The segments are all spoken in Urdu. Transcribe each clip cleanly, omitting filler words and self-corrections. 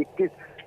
21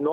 9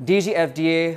DGFDA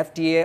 FDA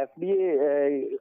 FDA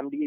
MD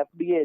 FDA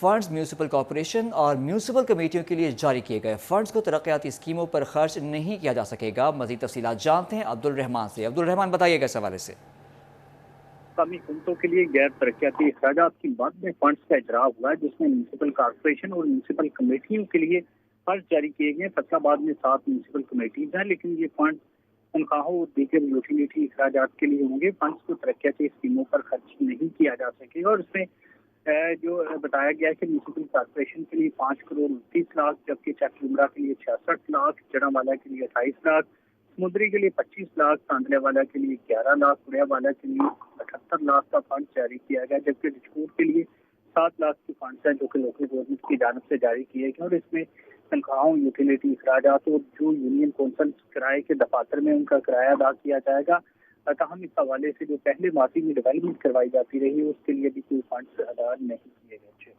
funds municipal corporation اور میونسپل کمیٹیوں کے لیے جاری کیے گئے فنڈز کو ترقیاتی اسکیموں پر خرچ نہیں کیا جا سکے گا۔ مزید تفصیلات جانتے ہیں عبدالرحمان سے۔ عبدالرحمان بتائیے گا اس حوالے سے۔ مقامی حکومتوں کے لیے غیر ترقیاتی اخراجات کی مد میں فنڈز کا اجرا ہوا ہے، جس میں میونسپل کارپوریشن اور میونسپل کمیٹیوں کے لیے فنڈز جاری کیے گئے۔ فیصل آباد میں 7 میونسپل کمیٹیز ہیں، لیکن یہ فنڈ تنخواہوں اور دیگر یوٹیلیٹی اخراجات کے لیے ہوں گے۔ فنڈز کو ترقیاتی اسکیموں پر خرچ نہیں کیا جا سکے گا، اور اس میں جو بتایا گیا ہے کہ میونسپل کارپوریشن کے لیے 5 کروڑ 29 لاکھ، جبکہ چک لمرا کے لیے 66 لاکھ، جڑا والا کے لیے 28 لاکھ، سمندری کے لیے 25 لاکھ، تاندلے والا کے لیے 11 لاکھ، اڑیا والا کے لیے 78 لاکھ کا فنڈ جاری کیا گیا، جبکہ ڈچکوٹ کے لیے 7 لاکھ کے فنڈز ہیں جو کہ لوکل گورنمنٹ کی جانب سے جاری کیے گئے، اور اس میں تنخواہوں، یوٹیلیٹی اخراجات اور جو یونین کونسل کرائے کے دفاتر میں ان کا کرایہ ادا کیا جائے گا۔ تاہم اس حوالے سے جو پہلے ماضی میں ڈیولپمنٹ کروائی جاتی رہی اس کے لیے بھی کوئی فنڈز ادا نہیں کیے گئے۔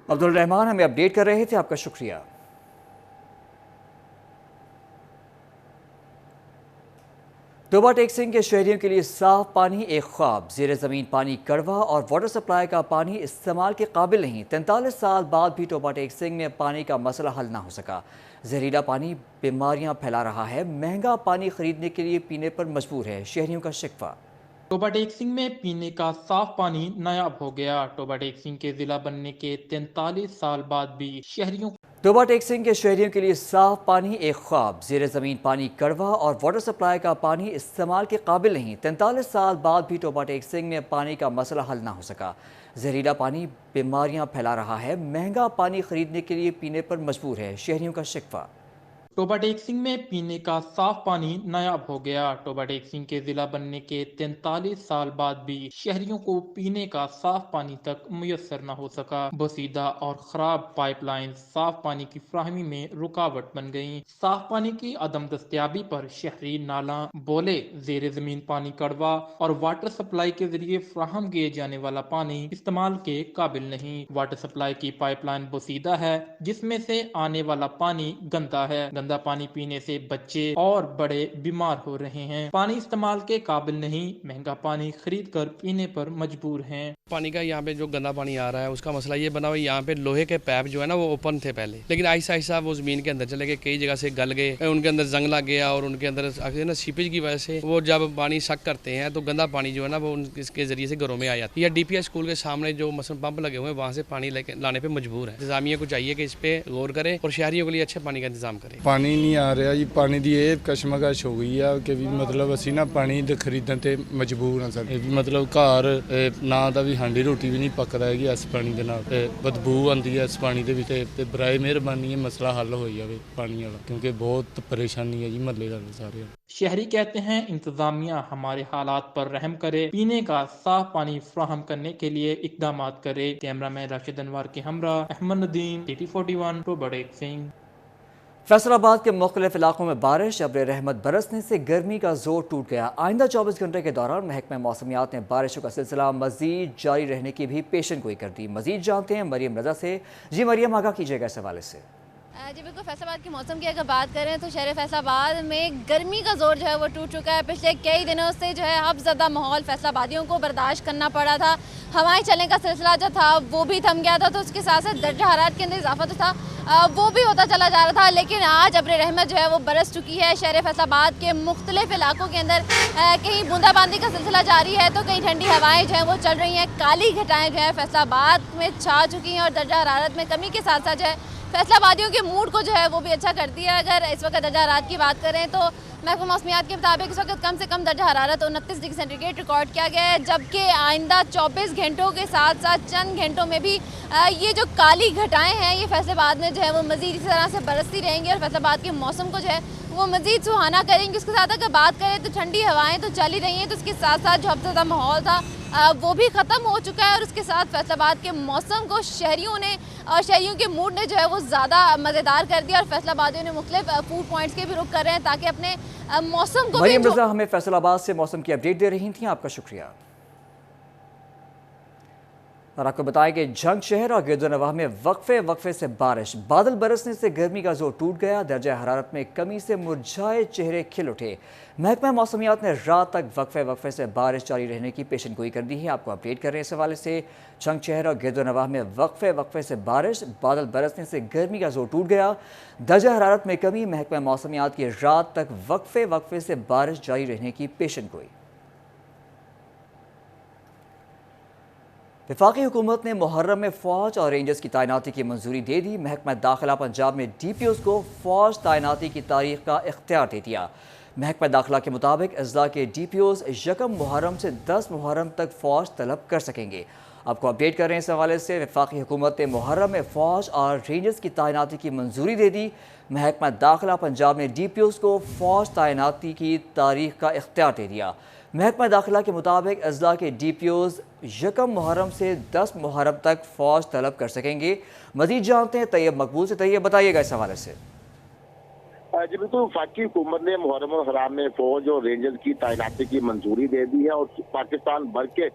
عبدالرحمان ہمیں اپڈیٹ کر رہے تھے، آپ کا شکریہ۔ توبہ ٹیک سنگھ کے شہریوں کے لیے صاف پانی ایک خواب۔ زیر زمین پانی کڑوا اور واٹر سپلائی کا پانی استعمال کے قابل نہیں۔ 43 سال بعد بھی توبہ ٹیک سنگھ میں پانی کا مسئلہ حل نہ ہو سکا۔ زہریلا پانی بیماریاں پھیلا رہا ہے، مہنگا پانی خریدنے کے لیے پینے پر مجبور ہے، شہریوں کا شکوہ۔ توبہ ٹیک سنگھ میں پینے کا صاف پانی نایاب ہو گیا۔ توبہ ٹیک سنگھ کے ضلع بننے کے 43 سال بعد بھی شہریوں توبہ ٹیک سنگھ کے شہریوں کے لیے صاف پانی ایک خواب۔ زیر زمین پانی کڑوا اور واٹر سپلائی کا پانی استعمال کے قابل نہیں۔ 43 سال بعد بھی توبہ ٹیک سنگھ میں پانی کا مسئلہ حل نہ ہو سکا۔ زہریلا پانی بیماریاں پھیلا رہا ہے، مہنگا پانی خریدنے کے لیے پینے پر مجبور ہے، شہریوں کا شکوہ۔ توبہ ٹیک سنگھ میں پینے کا صاف پانی نایاب ہو گیا۔ توبہ ٹیک سنگھ کے ضلع بننے کے 43 سال بعد بھی شہریوں کو پینے کا صاف پانی تک میسر نہ ہو سکا۔ بوسیدہ اور خراب پائپ لائن صاف پانی کی فراہمی میں رکاوٹ بن گئیں۔ صاف پانی کی عدم دستیابی پر شہری نالاں بولے زیر زمین پانی کڑوا اور واٹر سپلائی کے ذریعے فراہم کیے جانے والا پانی استعمال کے قابل نہیں۔ واٹر سپلائی کی پائپ لائن بوسیدہ ہے، جس میں سے آنے والا پانی گندا ہے۔ گندا پانی پینے سے بچے اور بڑے بیمار ہو رہے ہیں۔ پانی استعمال کے قابل نہیں، مہنگا پانی خرید کر پینے پر مجبور ہیں۔ پانی کا یہاں پہ جو گندا پانی آ رہا ہے اس کا مسئلہ یہ بنا ہوا ہے، یہاں پہ لوہے کے پائپ جو ہے نا وہ اوپن تھے پہلے، لیکن آہستہ آہستہ وہ زمین کے اندر چلے گئے، کئی جگہ سے گل گئے، ان کے اندر زنگ لگ گیا اور ان کے اندر نا سیپیج کی وجہ سے وہ جب پانی سک کرتے ہیں تو گندا پانی جو ہے نا وہ اس کے ذریعے سے گھروں میں آ جاتا ہے۔ یا ڈی پی ایس اسکول کے سامنے جو مثلا پمپ لگے ہوئے ہیں وہاں سے پانی لانے پہ مجبور ہے۔ انتظامیہ کو چاہیے کہ اس پہ غور کرے اور شہریوں کے لیے اچھے پانی کا انتظام کرے۔ پانی نہیں آ رہا جی، پانی دی یہ کشمکش ہو گئی ہے کہ بھی مطلب اسی نا پانی خریدن تے مجبور ہیں سر۔ مطلب گھر نہ دا بھی ہانڈی روٹی بھی نہیں پکدا ہے کہ اس پانی دے نال بدبو آندی ہے اس پانی دے وچ، تے برائے مہربانی مسئلہ حل ہو جاوے پانی والا، کیونکہ بہت پریشانی ہے جی محلے والے سارے۔ شہری کہتے ہیں انتظامیہ ہمارے حالات پر رحم کرے، پینے کا صاف پانی فراہم کرنے کے لیے اقدامات کرے۔ کیمرہ مین راشد انوار کے ہمراہ احمد ندیم، TT41 توبہ ٹیک سنگھ۔ فیصل آباد کے مختلف علاقوں میں بارش، ابر رحمت برسنے سے گرمی کا زور ٹوٹ گیا۔ آئندہ 24 گھنٹے کے دوران محکمہ موسمیات نے بارشوں کا سلسلہ مزید جاری رہنے کی بھی پیشن گوئی کر دی۔ مزید جانتے ہیں مریم رضا سے۔ جی مریم، آگاہ کیجیے گا اس حوالے سے۔ جی بالکل، فیصل آباد کے موسم کی اگر بات کریں تو شہر فیصل آباد میں گرمی کا زور جو ہے وہ ٹوٹ چکا ہے۔ پچھلے کئی دنوں سے جو ہے اب زدہ ماحول فیصل آبادیوں کو برداشت کرنا پڑا تھا۔ ہوائیں چلنے کا سلسلہ جو تھا وہ بھی تھم گیا تھا، تو اس کے ساتھ ساتھ درجہ حرارت کے اندر اضافہ تو تھا وہ بھی ہوتا چلا جا رہا تھا، لیکن آج ابر رحمت جو ہے وہ برس چکی ہے۔ شہر فیصل آباد کے مختلف علاقوں کے اندر کہیں بوندا باندی کا سلسلہ جاری ہے تو کہیں ٹھنڈی ہوائیں جو ہیں وہ چل رہی ہیں۔ کالی گھٹائیں جو ہیں فیصل آباد میں چھا چکی ہیں اور درجہ حرارت میں کمی کے ساتھ ساتھ جو ہے فیصل آبادیوں کے موڈ کو جو ہے وہ بھی اچھا کرتی ہے۔ اگر اس وقت درجہ حرارت کی بات کریں تو محکمہ موسمیات کے مطابق اس وقت کم سے کم درجہ حرارت 29 ڈگری سینٹی گریڈ ریکارڈ کیا گیا ہے، جبکہ آئندہ 24 گھنٹوں کے ساتھ ساتھ چند گھنٹوں میں بھی یہ جو کالی گھٹائیں ہیں یہ فیصل آباد میں جو ہے وہ مزید اسی طرح سے برستی رہیں گی اور فیصل آباد کے موسم کو جو ہے وہ مزید سہانا کریں گی۔ اس کے ساتھ اگر بات کریں تو ٹھنڈی ہوائیں تو چل ہی رہی ہیں، تو اس کے ساتھ ساتھ جو افزودہ ماحول تھا وہ بھی ختم ہو چکا ہے، اور اس کے ساتھ فیصل آباد کے موسم کو شہریوں کے موڈ نے جو ہے وہ زیادہ مزیدار کر دیا، اور فیصل آبادیوں نے مختلف فوڈ پوائنٹس کے بھی رخ کر رہے ہیں تاکہ اپنے موسم کو مریم رضا ہمیں فیصل آباد سے موسم کی اپڈیٹ دے رہی تھیں، آپ کا شکریہ۔ اور آپ کو بتائیں کہ جھنگ شہر اور گردونواح میں وقفے سے بارش، بادل برسنے سے گرمی کا زور ٹوٹ گیا، درجہ حرارت میں کمی سے مرجھائے چہرے کھل اٹھے۔ محکمہ موسمیات نے رات تک وقفے سے بارش جاری رہنے کی پیشن گوئی کر دی ہے۔ آپ کو اپڈیٹ کر رہے ہیں اس حوالے سے۔ جھنگ شہر اور گردونواح میں وقفے سے بارش، بادل برسنے سے گرمی کا زور ٹوٹ گیا، درجہ حرارت میں کمی۔ محکمہ موسمیات کی رات تک وقفے سے بارش جاری رہنے کی پیشن گوئی۔ وفاقی حکومت نے محرم میں فوج اور رینجرز کی تعیناتی کی منظوری دے دی۔ محکمہ داخلہ پنجاب نے ڈی پی اوز کو فوج تعیناتی کی تاریخ کا اختیار دے دیا۔ محکمہ داخلہ کے مطابق اضلاع کے ڈی پی اوز 1 محرم سے 10 محرم تک فوج طلب کر سکیں گے۔ آپ کو اپڈیٹ کر رہے ہیں اس حوالے سے۔ وفاقی حکومت نے محرم میں فوج اور رینجرز کی تعیناتی کی منظوری دے دی۔ محکمہ داخلہ پنجاب نے ڈی پی اوز کو فوج تعیناتی کی تاریخ کا اختیار دے دیا۔ محکمہ داخلہ کے مطابق اضلاع کے ڈی پی اوز 1 محرم سے 10 محرم تک فوج طلب کر سکیں گے۔ مزید جانتے ہیں طیب مقبول سے۔ طیب، بتائیے گا اس حوالے سے۔ جی بالکل، وفاقی حکومت نے محرم الحرام میں فوج اور رینجرز کی تعیناتی کی منظوری دے دی ہے اور پاکستان بھر کے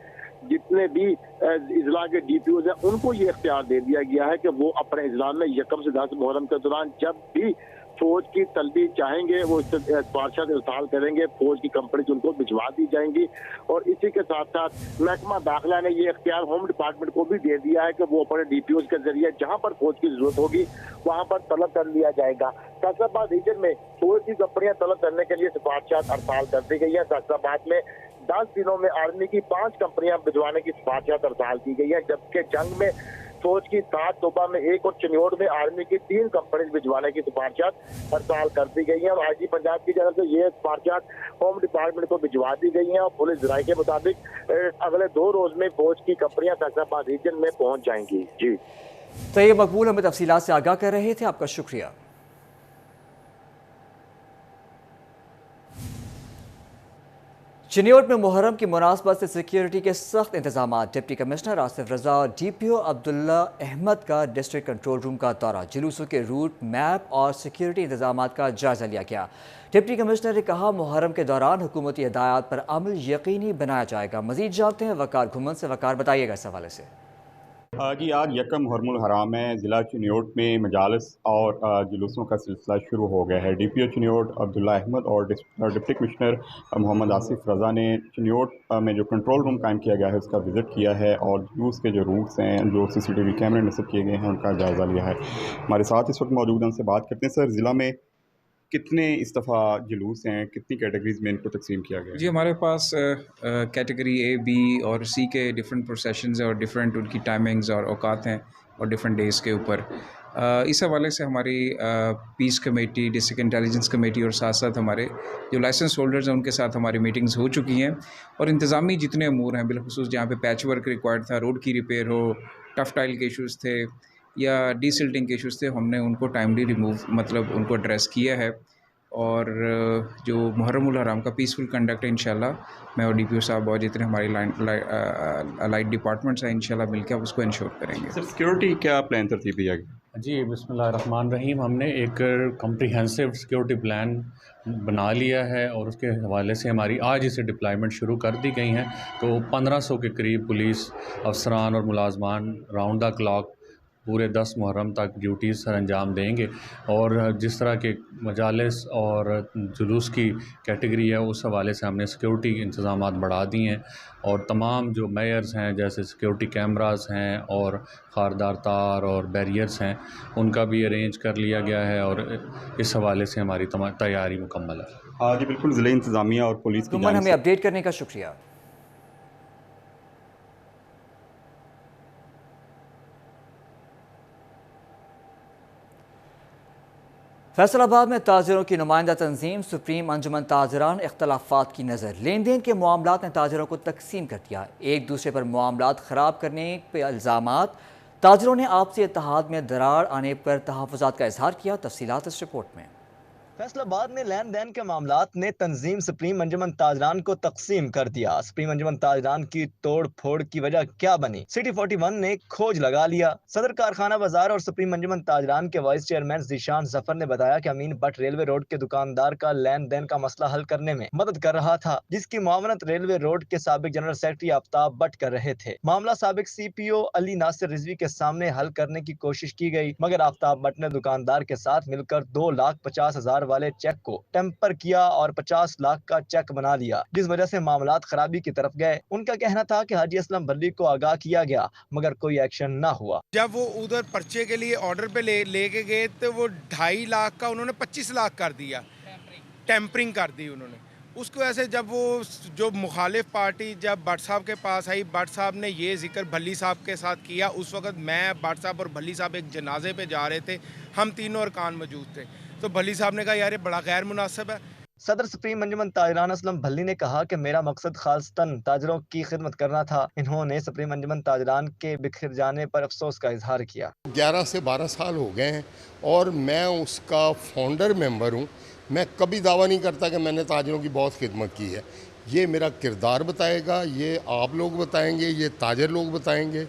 جتنے بھی اضلاع کے ڈی پی اوز ہیں ان کو یہ اختیار دے دیا گیا ہے کہ وہ اپنے اضلاع میں 1 سے 10 محرم کے دوران جب بھی فوج کی طلبی چاہیں گے وہ سفارشات ارسال کریں گے، فوج کی کمپنی ان کو بھجوا دی جائیں گی۔ اور اسی کے ساتھ ساتھ محکمہ داخلہ نے یہ اختیار ہوم ڈپارٹمنٹ کو بھی دے دیا ہے کہ وہ اپنے ڈی پی اوز کے ذریعے جہاں پر فوج کی ضرورت ہوگی وہاں پر طلب کر لیا جائے گا۔ فیصل آباد ریجن میں فوج کی کمپنیاں طلب کرنے کے لیے سفارشات ارسال کر دی گئی ہیں۔ فیصل آباد میں 10 دنوں میں آرمی کی 5 کمپنیاں بھجوانے کی سفارشات ارسال کی گئی ہیں، جبکہ جنگ میں فوج کی 7 صوبہ میں 1 اور چنیوڑ میں آرمی کی 3 کمپنیز بھجوانے کی سفارشات ارسال کر دی گئی ہیں اور آئی جی پنجاب کی جانب سے یہ سفارشات ہوم ڈپارٹمنٹ کو بھجوا دی گئی ہیں اور پولیس ذرائع کے مطابق اگلے 2 روز میں فوج کی کمپنیاں فیصل آباد ریجن میں پہنچ جائیں گی۔ جی طیب مقبول ہمیں تفصیلات سے آگاہ کر رہے تھے، آپ کا شکریہ۔ چنیوٹ میں محرم کی مناسبت سے سیکیورٹی کے سخت انتظامات۔ ڈپٹی کمشنر آصف رضا اور ڈی پی او عبداللہ احمد کا ڈسٹرکٹ کنٹرول روم کا دورہ، جلوسوں کے روٹ میپ اور سیکیورٹی انتظامات کا جائزہ لیا گیا۔ ڈپٹی کمشنر نے کہا محرم کے دوران حکومتی ہدایات پر عمل یقینی بنایا جائے گا۔ مزید جانتے ہیں وقار گھمن سے۔ وقار، بتائیے گا اس حوالے سے۔ جی، آج 1 محرم الحرام ہے۔ ضلع چنیوٹ میں مجالس اور جلوسوں کا سلسلہ شروع ہو گیا ہے۔ ڈی پی او چنیوٹ عبداللہ احمد اور ڈپٹی کمشنر محمد آصف رضا نے چنیوٹ میں جو کنٹرول روم قائم کیا گیا ہے اس کا وزٹ کیا ہے اور جلوس کے جو روٹس ہیں، جو سی سی ٹی وی کیمرے نصب کیے گئے ہیں، ان کا جائزہ لیا ہے۔ ہمارے ساتھ اس وقت موجود ہیں، ان سے بات کرتے ہیں۔ سر، ضلع میں کتنے اس دفعہ جلوس ہیں، کتنی کیٹیگریز میں ان کو تقسیم کیا گیا ہے؟ جی، ہمارے پاس کیٹیگری اے، بی اور سی کے ڈفرینٹ پروسیشنز ہیں اور ڈفرینٹ ان کی ٹائمنگز اور اوقات ہیں اور ڈفرینٹ ڈیز کے اوپر۔ اس حوالے سے ہماری پیس کمیٹی، ڈسٹرکٹ انٹیلیجنس کمیٹی اور ساتھ ساتھ ہمارے جو لائسنس ہولڈرز ہیں ان کے ساتھ ہماری میٹنگز ہو چکی ہیں اور انتظامی جتنے امور ہیں، بالخصوص جہاں پہ پیچ ورک ریکوائرڈ تھا، روڈ کی ریپیئر ہو، ٹف ٹائل کے ایشوز تھے یا ڈی سلٹنگ کے ایشوز تھے، ہم نے ان کو ٹائملی ان کو ایڈریس کیا ہے اور جو محرم الحرام کا پیسفل کنڈکٹ ہے انشاءاللہ میں اور ڈی پی او صاحب اور جتنے ہماری لائٹ ڈپارٹمنٹس ہیں انشاءاللہ مل کے اس کو انشور کریں گے۔ سر، سیکیورٹی کیا پلان ترتیب دیا گیا؟ جی، بسم اللہ الرحمن الرحیم۔ ہم نے ایک کمپریہنسو سیکیورٹی پلان بنا لیا ہے اور اس کے حوالے سے ہماری آج اسے ڈپلائمنٹ شروع کر دی گئی ہیں۔ تو 1500 کے قریب پولیس افسران اور ملازمان راؤنڈ دا کلاک پورے 10 محرم تک ڈیوٹیز سر انجام دیں گے اور جس طرح کے مجالس اور جلوس کی کیٹیگری ہے اس حوالے سے ہم نے سیکیورٹی انتظامات بڑھا دی ہیں اور تمام جو میئرز ہیں جیسے سیکیورٹی کیمراز ہیں اور خاردار تار اور بیریئرز ہیں ان کا بھی ارینج کر لیا گیا ہے اور اس حوالے سے ہماری تیاری مکمل ہے۔ جی بالکل، ضلع انتظامیہ اور پولیس کی ہمیں اپڈیٹ کرنے کا شکریہ۔ فیصل آباد میں تاجروں کی نمائندہ تنظیم سپریم انجمن تاجران اختلافات کی نظر، لین دین کے معاملات نے تاجروں کو تقسیم کر دیا، ایک دوسرے پر معاملات خراب کرنے پہ الزامات، تاجروں نے آپسی اتحاد میں دراڑ آنے پر تحفظات کا اظہار کیا۔ تفصیلات اس رپورٹ میں۔ فیصل آباد میں لین دین کے معاملات نے تنظیم سپریم انجمن تاجران کو تقسیم کر دیا۔ سپریم انجمن تاجران کی توڑ پھوڑ کی وجہ کیا بنی؟ سٹی 41 نے کھوج لگا لیا۔ صدر کارخانہ بازار اور سپریم انجمن تاجران کے وائس چیئرمین ذیشان ظفر نے بتایا کہ امین بٹ ریلوے روڈ کے دکاندار کا لین دین کا مسئلہ حل کرنے میں مدد کر رہا تھا، جس کی معاونت ریلوے روڈ کے سابق جنرل سیکرٹری آفتاب بٹ کر رہے تھے۔ معاملہ سابق سی پی او علی ناصر رضوی کے سامنے حل کرنے کی کوشش کی گئی، مگر آفتاب بٹ نے دکاندار کے ساتھ مل کر 2,50,000 والے چیک کو ٹیمپر کیا اور 50 لاکھ کا چیک بنا لیا، جس وجہ سے معاملات خرابی کی طرف گئے۔ ان کا کہنا تھا کہ حاجی اسلم بھلی کو آگاہ کیا گیا مگر کوئی ایکشن نہ ہوا۔ جب وہ ادھر پرچے کے لیے آرڈر پہ لے کے گئے تو وہ 2.5 لاکھ کا انہوں نے 25 لاکھ کر دیا، ٹیمپرنگ کر دی انہوں نے۔ اس کو ایسے جب وہ جو مخالف پارٹی جب بٹ صاحب کے پاس آئی، بٹ صاحب نے یہ ذکر بھلی صاحب کے ساتھ کیا۔ اس وقت میں، بٹ صاحب اور بھلی صاحب ایک جنازے پہ جا رہے تھے، ہم تینوں ارکان موجود تھے، تو بھلی صاحب نے کہا یار یہ بڑا غیر مناسب ہے۔ صدر سپریم انجمن تاجران اسلم بھلی نے کہا کہ میرا مقصد خالصتاً تاجروں کی خدمت کرنا تھا۔ انہوں نے سپریم انجمن تاجران کے بکھر جانے پر افسوس کا اظہار کیا۔ 11 سے 12 سال ہو گئے ہیں اور میں اس کا فاؤنڈر ممبر ہوں۔ میں کبھی دعویٰ نہیں کرتا کہ میں نے تاجروں کی بہت خدمت کی ہے۔ یہ میرا کردار بتائے گا، یہ آپ لوگ بتائیں گے، یہ تاجر لوگ بتائیں گے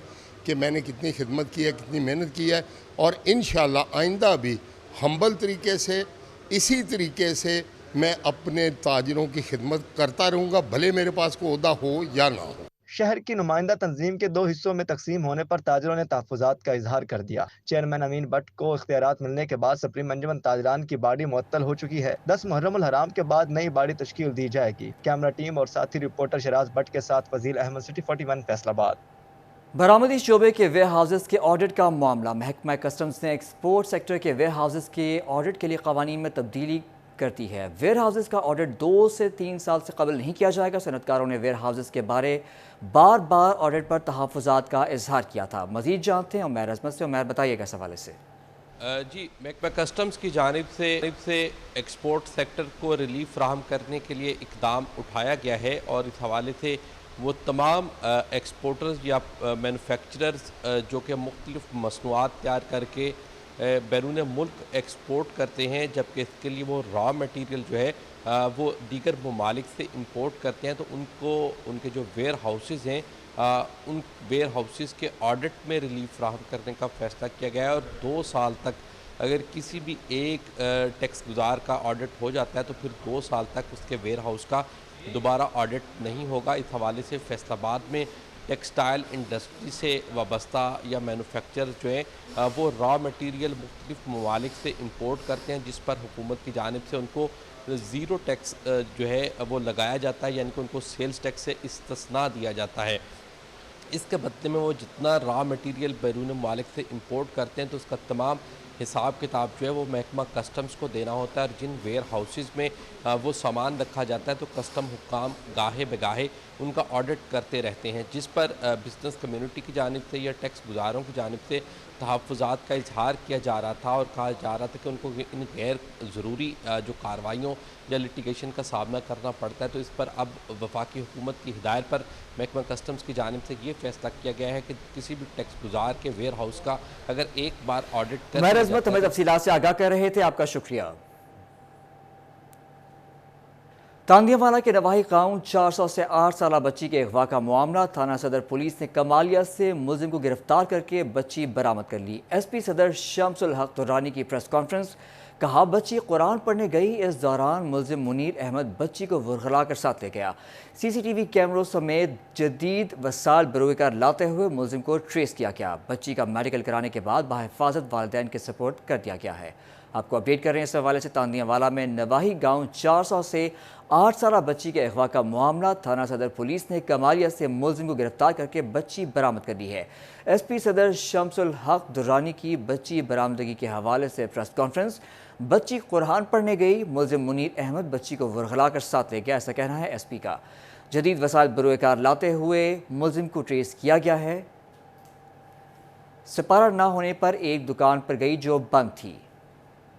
کہ میں نے کتنی خدمت کی ہے، کتنی محنت کی ہے، اور انشاءاللہ آئندہ بھی ہمبل طریقے سے، اسی طریقے سے میں اپنے تاجروں کی خدمت کرتا رہوں گا، بھلے میرے پاس کوئی عہدہ ہو یا نہ ہو۔ شہر کی نمائندہ تنظیم کے 2 حصوں میں تقسیم ہونے پر تاجروں نے تحفظات کا اظہار کر دیا۔ چیئرمین امین بٹ کو اختیارات ملنے کے بعد سپریم انجمن تاجران کی باڈی معطل ہو چکی ہے۔ 10 محرم الحرام کے بعد نئی باڈی تشکیل دی جائے گی۔ کیمرہ ٹیم اور ساتھی رپورٹر شراز بٹ کے ساتھ فضیل احمد، سٹی 41 فیصل آباد۔ برآمدی شعبے کے ویئر ہاؤسز کے آڈٹ کا معاملہ۔ محکمہ کسٹمز نے ایکسپورٹ سیکٹر کے ویئر ہاؤسز کے آڈٹ کے لیے قوانین میں تبدیلی کرتی ہے۔ ویئر ہاؤسز کا آڈٹ 2 سے 3 سال سے قبل نہیں کیا جائے گا۔ صنعت کاروں نے ویئر ہاؤسز کے بارے بار آڈٹ پر تحفظات کا اظہار کیا تھا۔ مزید جانتے ہیں عمیر عظمت سے۔ عمیر بتائیے گا اس حوالے سے۔ جی، محکمہ کسٹمز کی جانب سے ایکسپورٹ سیکٹر کو ریلیف فراہم کرنے کے لیے اقدام اٹھایا گیا ہے، اور اس حوالے سے وہ تمام ایکسپورٹرز یا مینوفیکچررز جو کہ مختلف مصنوعات تیار کر کے بیرون ملک ایکسپورٹ کرتے ہیں، جبکہ اس کے لیے وہ را میٹیریل جو ہے وہ دیگر ممالک سے امپورٹ کرتے ہیں، تو ان کے جو ویئر ہاؤسز ہیں ان ویئر ہاؤسز کے آڈٹ میں ریلیف فراہم کرنے کا فیصلہ کیا گیا ہے، اور 2 سال تک اگر کسی بھی ایک ٹیکس گزار کا آڈٹ ہو جاتا ہے تو پھر 2 سال تک اس کے ویئر ہاؤس کا دوبارہ آڈٹ نہیں ہوگا۔ اس حوالے سے فیصل آباد میں ٹیکسٹائل انڈسٹری سے وابستہ یا مینوفیکچر جو ہیں وہ را میٹیریل مختلف ممالک سے امپورٹ کرتے ہیں، جس پر حکومت کی جانب سے ان کو 0 ٹیکس جو ہے وہ لگایا جاتا ہے، یعنی کہ ان کو سیلز ٹیکس سے استثناء دیا جاتا ہے۔ اس کے بدلے میں وہ جتنا را میٹیریل بیرون ممالک سے امپورٹ کرتے ہیں تو اس کا تمام حساب کتاب جو ہے وہ محکمہ کسٹمز کو دینا ہوتا ہے، اور جن ویئر ہاؤسز میں وہ سامان رکھا جاتا ہے تو کسٹم حکام گاہے بگاہے ان کا آڈٹ کرتے رہتے ہیں، جس پر بزنس کمیونٹی کی جانب سے یا ٹیکس گزاروں کی جانب سے تحفظات کا اظہار کیا جا رہا تھا، اور کہا جا رہا تھا کہ ان کو ان غیر ضروری جو کارروائیوں یا لٹیگیشن کا سامنا کرنا پڑتا ہے، تو اس پر اب وفاقی حکومت کی ہدایت پر محکمہ کسٹمز کی جانب سے یہ فیصلہ کیا گیا ہے کہ کسی بھی ٹیکس گزار کے ویئر ہاؤس کا اگر ایک بار آڈٹ کر عمیر عظمت ہمیں تفصیلات سے آگاہ کر رہے تھے، آپ کا شکریہ۔ تاندیہ والا کے نواحی قاؤں 400 سے 8 سالہ بچی کے اغوا کا معاملہ۔ تھانہ صدر پولیس نے کمالیہ سے ملزم کو گرفتار کر کے بچی برآمد کر لی۔ ایس پی صدر شمس الحق درانی کی پریس کانفرنس۔ کہا بچی قرآن پڑھنے گئی، اس دوران ملزم منیر احمد بچی کو ورغلا کر ساتھ لے گیا۔ سی سی ٹی وی کیمروں سمیت جدید وسائل بروئے کار لاتے ہوئے ملزم کو ٹریس کیا گیا۔ بچی کا میڈیکل کرانے کے بعد بحفاظت والدین کے سپورٹ کر دیا گیا ہے۔ آپ کو اپڈیٹ کر رہے ہیں اس حوالے سے۔ تاندیہ والا میں نواحی گاؤں 400 سے 8 سالہ بچی کے اغوا کا معاملہ۔ تھانہ صدر پولیس نے کمالیہ سے ملزم کو گرفتار کر کے بچی برآمد کر لی ہے۔ ایس پی صدر شمس الحق درانی کی بچی برآمدگی کے حوالے سے پریس کانفرنس۔ بچی قرآن پڑھنے گئی، ملزم منیر احمد بچی کو ورغلا کر ساتھ لے گیا، ایسا کہنا ہے ایس پی کا۔ جدید وسائل بروئے کار لاتے ہوئے ملزم کو ٹریس کیا گیا ہے۔ سپارہ نہ ہونے پر ایک دکان پر گئی جو بند تھی۔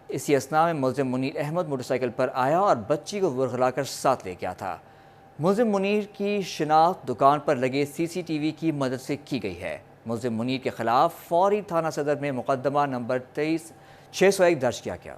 اسی اثناء میں ملزم منیر احمد موٹر سائیکل پر آیا اور بچی کو ورغلا کر ساتھ لے گیا تھا۔ ملزم منیر کی شناخت دکان پر لگے سی سی ٹی وی کی مدد سے کی گئی ہے۔ ملزم منیر کے خلاف فوری تھانہ صدر میں مقدمہ نمبر 23/601 درج کیا گیا۔